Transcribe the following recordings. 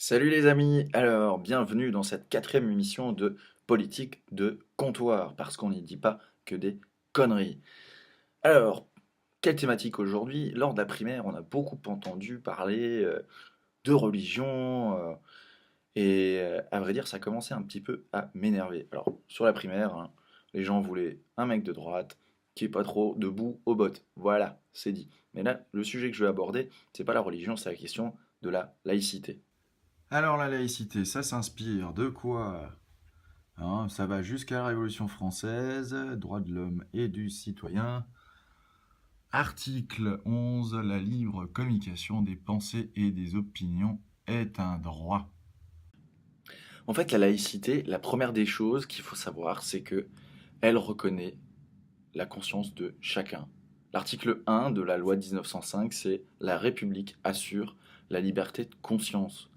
Salut les amis, alors bienvenue dans cette quatrième émission de politique de comptoir, parce qu'on n'y dit pas que des conneries. Alors, quelle thématique aujourd'hui? Lors de la primaire, on a beaucoup entendu parler de religion, à vrai dire, ça commençait un petit peu à m'énerver. Alors, sur la primaire, hein, les gens voulaient un mec de droite qui est pas trop debout aux bottes. Voilà, c'est dit. Mais là, le sujet que je vais aborder, c'est pas la religion, c'est la question de la laïcité. Alors la laïcité, ça s'inspire de quoi? Ça va jusqu'à la Révolution française, droits de l'homme et du citoyen. Article 11, la libre communication des pensées et des opinions est un droit. En fait, la laïcité, la première des choses qu'il faut savoir, c'est que elle reconnaît la conscience de chacun. L'article 1 de la loi de 1905, c'est la République assure la liberté de conscience.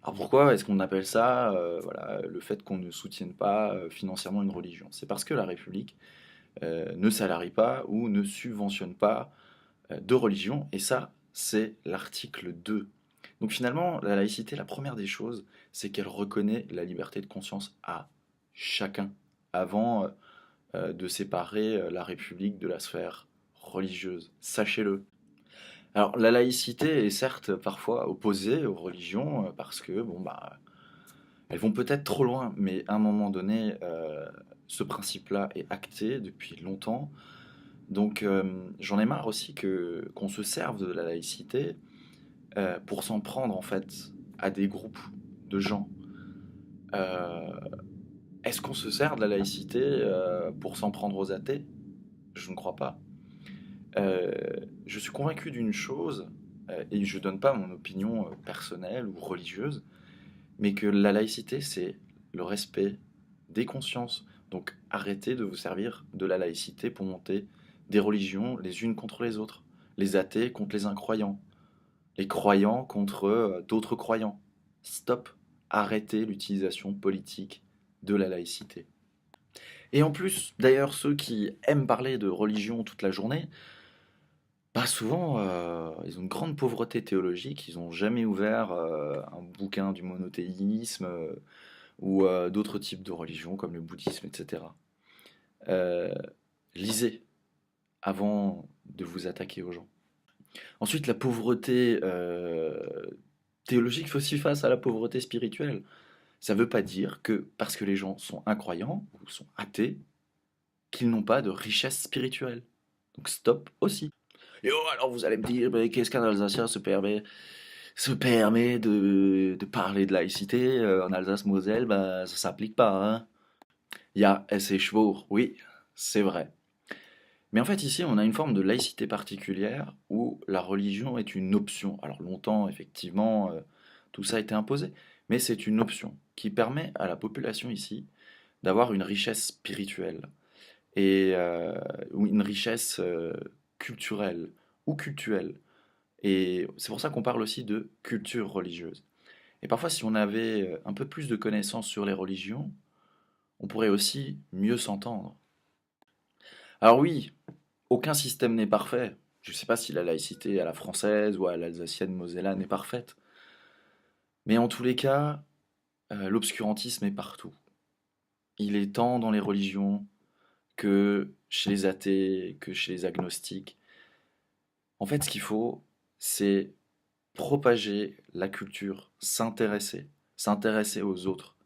Alors pourquoi est-ce qu'on appelle ça voilà, le fait qu'on ne soutienne pas financièrement une religion? C'est parce que la République ne salarie pas ou ne subventionne pas de religion, et ça, c'est l'article 2. Donc finalement, la laïcité, la première des choses, c'est qu'elle reconnaît la liberté de conscience à chacun, avant de séparer la République de la sphère religieuse. Sachez-le. Alors la laïcité est certes parfois opposée aux religions, parce que, bon, bah, elles vont peut-être trop loin, mais à un moment donné, ce principe-là est acté depuis longtemps. Donc j'en ai marre aussi qu'on se serve de la laïcité pour s'en prendre en fait à des groupes de gens. Euh, Est-ce qu'on se sert de la laïcité pour s'en prendre aux athées? Je ne crois pas. Euh, je suis convaincu d'une chose, et je ne donne pas mon opinion personnelle ou religieuse, mais que la laïcité, c'est le respect des consciences. Donc arrêtez de vous servir de la laïcité pour monter des religions les unes contre les autres. Les athées contre les incroyants. Les croyants contre d'autres croyants. Stop. Arrêtez l'utilisation politique de la laïcité. Et en plus, d'ailleurs, ceux qui aiment parler de religion toute la journée, bah souvent, ils ont une grande pauvreté théologique, ils n'ont jamais ouvert un bouquin du monothéisme ou d'autres types de religions comme le bouddhisme, etc. Euh, Lisez avant de vous attaquer aux gens. Ensuite, la pauvreté théologique fait aussi face à la pauvreté spirituelle. Ça ne veut pas dire que parce que les gens sont incroyants ou sont athées, qu'ils n'ont pas de richesse spirituelle. Donc stop aussi. Et oh, alors vous allez me dire, mais qu'est-ce qu'un Alsacien se permet de parler de laïcité en Alsace-Moselle, bah, ça s'applique pas, hein. Il y a ses chevaux, oui, c'est vrai. Mais en fait, ici, on a une forme de laïcité particulière où la religion est une option. Alors longtemps, effectivement, tout ça a été imposé, mais c'est une option qui permet à la population ici d'avoir une richesse spirituelle ou une richesse culturelle ou cultuelle. Et c'est pour ça qu'on parle aussi de culture religieuse. Et parfois, si on avait un peu plus de connaissances sur les religions, on pourrait aussi mieux s'entendre. Alors oui, aucun système n'est parfait. Je ne sais pas si la laïcité à la française ou à l'alsacienne mosellane est parfaite. Mais en tous les cas, l'obscurantisme est partout. Il est tant dans les religions que chez les athées, que chez les agnostiques. En fait, ce qu'il faut, c'est propager la culture, s'intéresser aux autres.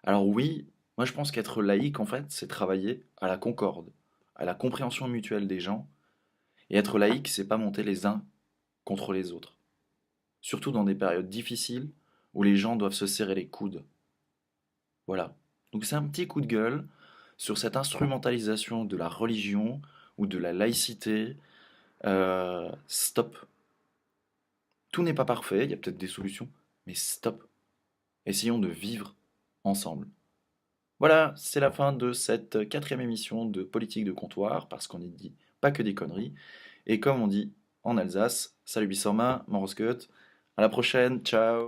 Alors oui, moi je pense qu'être laïque, en fait, c'est travailler à la concorde, à la compréhension mutuelle des gens. Et être laïque, c'est pas monter les uns contre les autres. Surtout dans des périodes difficiles où les gens doivent se serrer les coudes. Voilà. Donc c'est un petit coup de gueule sur cette instrumentalisation de la religion ou de la laïcité. Stop. Tout n'est pas parfait, il y a peut-être des solutions, mais stop. Essayons de vivre ensemble. Voilà, c'est la fin de cette quatrième émission de Politique de comptoir, parce qu'on n'y dit pas que des conneries. Et comme on dit en Alsace, salut Bissorma, Moroscut, à la prochaine, ciao.